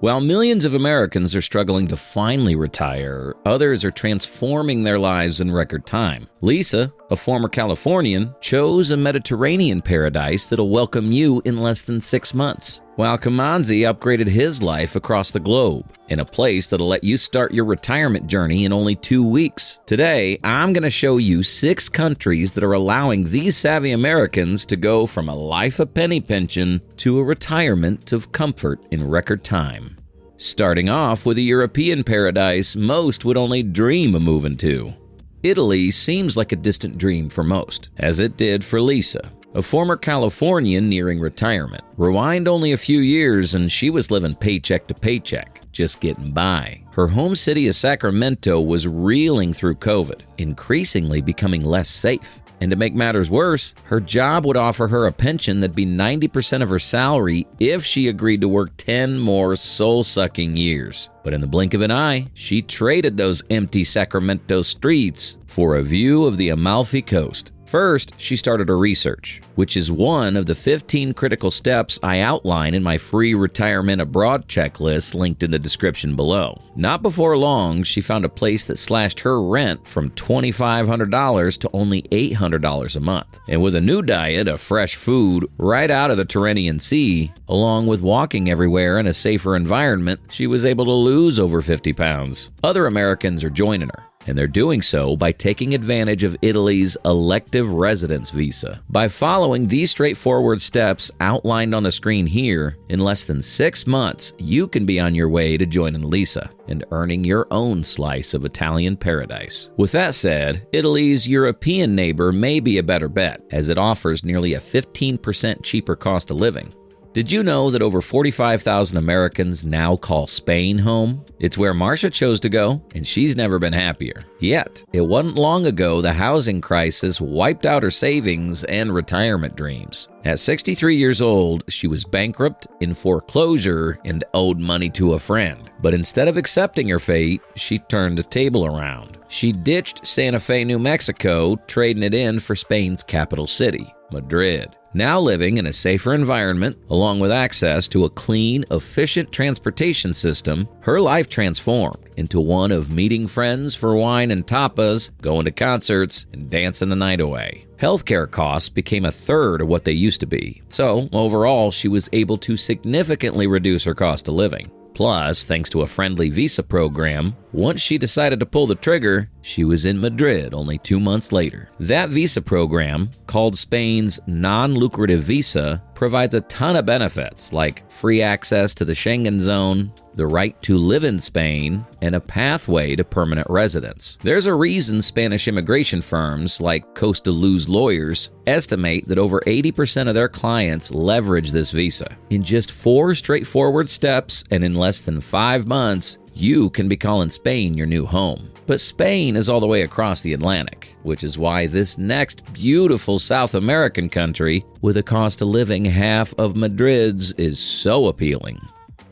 While millions of Americans are struggling to finally retire, others are transforming their lives in record time. Lisa, a former Californian, chose a Mediterranean paradise that'll welcome you in less than 6 months, while Kamanzi upgraded his life across the globe in a place that'll let you start your retirement journey in only 2 weeks. Today, I'm going to show you 6 countries that are allowing these savvy Americans to go from a life of penny pinching to a retirement of comfort in record time. Starting off with a European paradise most would only dream of moving to. Italy seems like a distant dream for most, as it did for Lisa, a former Californian nearing retirement. Rewind only a few years and she was living paycheck to paycheck, just getting by. Her home city of Sacramento was reeling through COVID, increasingly becoming less safe. And to make matters worse, her job would offer her a pension that'd be 90% of her salary if she agreed to work 10 more soul-sucking years. But in the blink of an eye, she traded those empty Sacramento streets for a view of the Amalfi Coast. First, she started her research, which is one of the 15 critical steps I outline in my free retirement abroad checklist linked in the description below. Not before long, she found a place that slashed her rent from $2,500 to only $800 a month. And with a new diet of fresh food right out of the Tyrrhenian Sea, along with walking everywhere in a safer environment, she was able to lose over 50 pounds. Other Americans are joining her, and they're doing so by taking advantage of Italy's elective residence visa. By following these straightforward steps outlined on the screen here, in less than 6 months, you can be on your way to joining Lisa and earning your own slice of Italian paradise. With that said, Italy's European neighbor may be a better bet, as it offers nearly a 15% cheaper cost of living. Did you know that over 45,000 Americans now call Spain home? It's where Marcia chose to go, and she's never been happier. Yet, it wasn't long ago the housing crisis wiped out her savings and retirement dreams. At 63 years old, she was bankrupt, in foreclosure, and owed money to a friend. But instead of accepting her fate, she turned the table around. She ditched Santa Fe, New Mexico, trading it in for Spain's capital city, Madrid. Now living in a safer environment, along with access to a clean, efficient transportation system, her life transformed into one of meeting friends for wine and tapas, going to concerts, and dancing the night away. Healthcare costs became a third of what they used to be, so overall she was able to significantly reduce her cost of living. Plus, thanks to a friendly visa program, once she decided to pull the trigger, she was in Madrid only 2 months later. That visa program, called Spain's non-lucrative visa, provides a ton of benefits like free access to the Schengen zone, the right to live in Spain, and a pathway to permanent residence. There's a reason Spanish immigration firms like Costa Luz Lawyers estimate that over 80% of their clients leverage this visa. In just 4 straightforward steps and in less than 5 months, you can be calling Spain your new home. But Spain is all the way across the Atlantic, which is why this next beautiful South American country, with a cost of living half of Madrid's, is so appealing.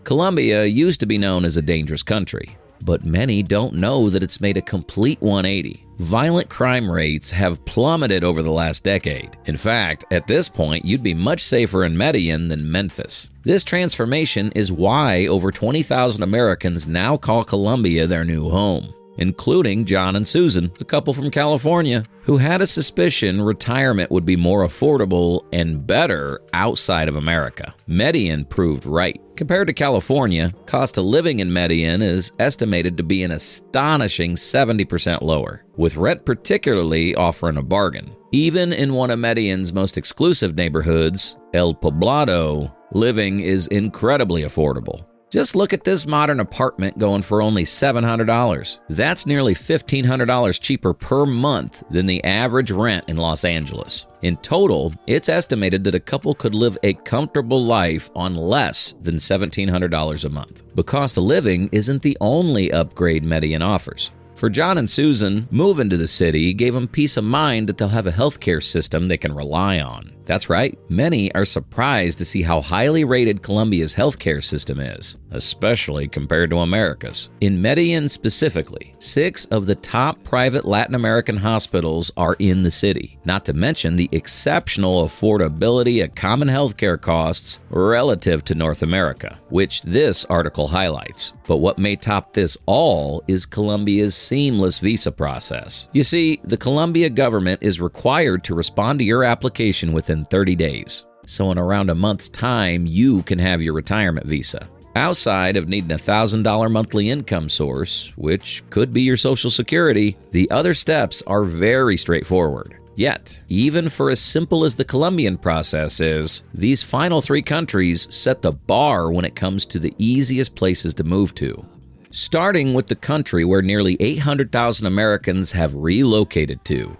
Colombia used to be known as a dangerous country, but many don't know that it's made a complete 180. Violent crime rates have plummeted over the last decade. In fact, at this point, you'd be much safer in Medellin than Memphis. This transformation is why over 20,000 Americans now call Colombia their new home, including John and Susan, a couple from California, who had a suspicion retirement would be more affordable and better outside of America. Medellin proved right. Compared to California, cost of living in Medellin is estimated to be an astonishing 70% lower, with rent particularly offering a bargain. Even in one of Medellin's most exclusive neighborhoods, El Poblado, living is incredibly affordable. Just look at this modern apartment going for only $700. That's nearly $1,500 cheaper per month than the average rent in Los Angeles. In total, it's estimated that a couple could live a comfortable life on less than $1,700 a month. But cost of living isn't the only upgrade Medellin offers. For John and Susan, moving to the city gave them peace of mind that they'll have a healthcare system they can rely on. That's right, many are surprised to see how highly rated Colombia's healthcare system is, especially compared to America's. In Medellin specifically, 6 of the top private Latin American hospitals are in the city, not to mention the exceptional affordability of common healthcare costs relative to North America, which this article highlights. But what may top this all is Colombia's seamless visa process. You see, the Colombia government is required to respond to your application within 30 days. So in around a month's time, you can have your retirement visa. Outside of needing a $1,000 monthly income source, which could be your Social Security, the other steps are very straightforward. Yet, even for as simple as the Colombian process is, these final 3 countries set the bar when it comes to the easiest places to move to. Starting with the country where nearly 800,000 Americans have relocated to.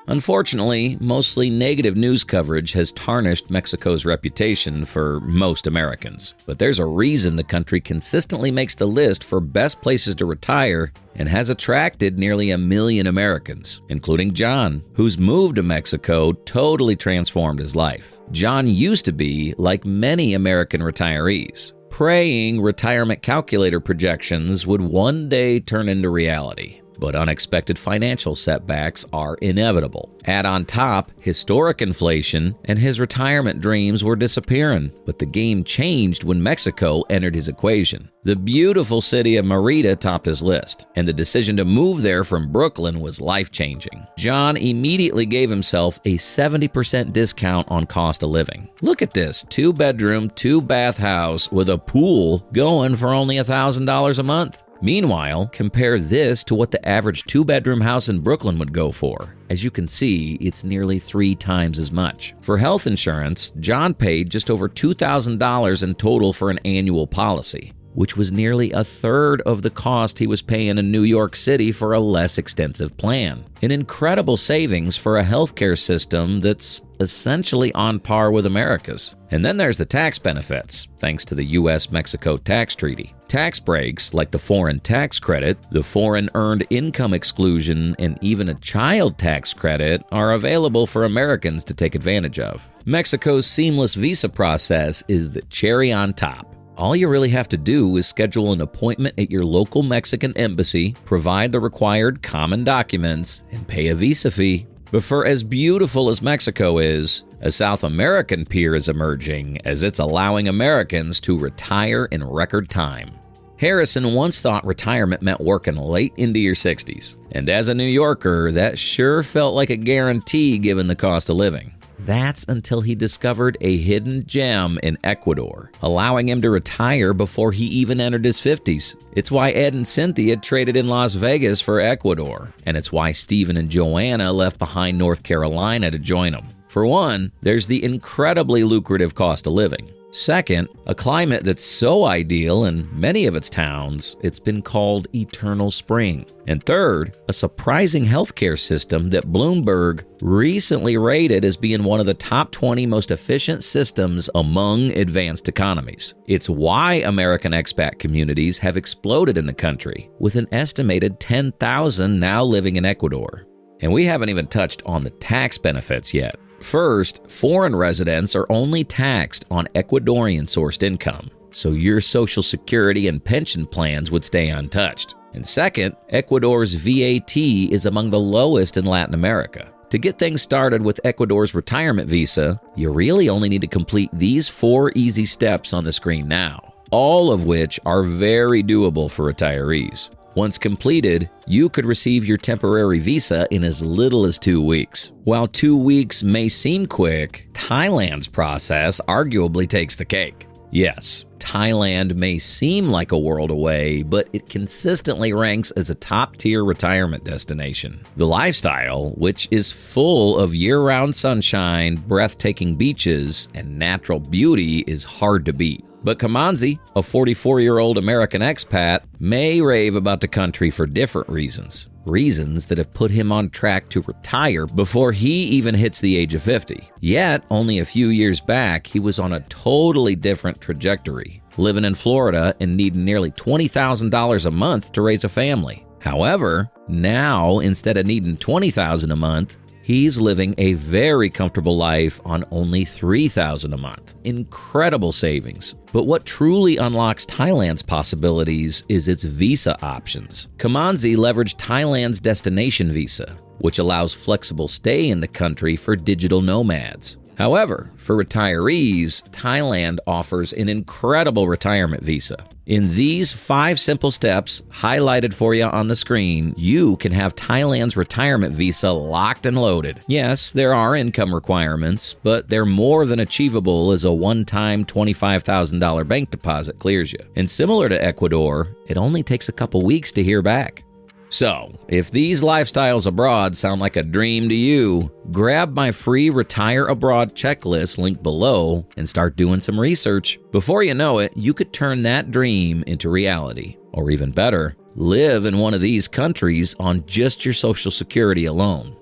Unfortunately, mostly negative news coverage has tarnished Mexico's reputation for most Americans. But there's a reason the country consistently makes the list for best places to retire and has attracted nearly 1 million Americans, including John, whose move to Mexico totally transformed his life. John used to be like many American retirees, praying retirement calculator projections would one day turn into reality. But unexpected financial setbacks are inevitable. Add on top historic inflation, and his retirement dreams were disappearing. But the game changed when Mexico entered his equation. The beautiful city of Mérida topped his list, and the decision to move there from Brooklyn was life-changing. John immediately gave himself a 70% discount on cost of living. Look at this 2-bedroom, 2-bath house with a pool going for only $1,000 a month. Meanwhile, compare this to what the average 2-bedroom house in Brooklyn would go for. As you can see, it's nearly 3 times as much. For health insurance, John paid just over $2,000 in total for an annual policy, which was nearly a third of the cost he was paying in New York City for a less extensive plan. An incredible savings for a healthcare system that's essentially on par with America's. And then there's the tax benefits, thanks to the U.S.-Mexico tax treaty. Tax breaks like the foreign tax credit, the foreign earned income exclusion, and even a child tax credit are available for Americans to take advantage of. Mexico's seamless visa process is the cherry on top. All you really have to do is schedule an appointment at your local Mexican embassy, provide the required common documents, and pay a visa fee. But for as beautiful as Mexico is, a South American peer is emerging as it's allowing Americans to retire in record time. Harrison once thought retirement meant working late into your 60s, and as a New Yorker, that sure felt like a guarantee given the cost of living. That's until he discovered a hidden gem in Ecuador, allowing him to retire before he even entered his 50s. It's why Ed and Cynthia traded in Las Vegas for Ecuador, and it's why Stephen and Joanna left behind North Carolina to join them. For one, there's the incredibly lucrative cost of living. Second, a climate that's so ideal in many of its towns, it's been called eternal spring. And third, a surprising healthcare system that Bloomberg recently rated as being one of the top 20 most efficient systems among advanced economies. It's why American expat communities have exploded in the country, with an estimated 10,000 now living in Ecuador. And we haven't even touched on the tax benefits yet. First, foreign residents are only taxed on Ecuadorian-sourced income, so your Social Security and pension plans would stay untouched. And second, Ecuador's VAT is among the lowest in Latin America. To get things started with Ecuador's retirement visa, you really only need to complete these 4 easy steps on the screen now, all of which are very doable for retirees. Once completed, you could receive your temporary visa in as little as 2 weeks. While 2 weeks may seem quick, Thailand's process arguably takes the cake. Yes, Thailand may seem like a world away, but it consistently ranks as a top-tier retirement destination. The lifestyle, which is full of year-round sunshine, breathtaking beaches, and natural beauty, is hard to beat. But Kamanzi, a 44-year-old American expat, may rave about the country for different reasons. Reasons that have put him on track to retire before he even hits the age of 50. Yet, only a few years back, he was on a totally different trajectory, living in Florida and needing nearly $20,000 a month to raise a family. However, now instead of needing $20,000 a month, he's living a very comfortable life on only $3,000 a month. Incredible savings. But what truly unlocks Thailand's possibilities is its visa options. Kamanzi leveraged Thailand's destination visa, which allows flexible stay in the country for digital nomads. However, for retirees, Thailand offers an incredible retirement visa. In these 5 simple steps highlighted for you on the screen, you can have Thailand's retirement visa locked and loaded. Yes, there are income requirements, but they're more than achievable as a one-time $25,000 bank deposit clears you. And similar to Ecuador, it only takes a couple weeks to hear back. So, if these lifestyles abroad sound like a dream to you, grab my free Retire Abroad checklist linked below and start doing some research. Before you know it, you could turn that dream into reality. Or even better, live in one of these countries on just your Social Security alone.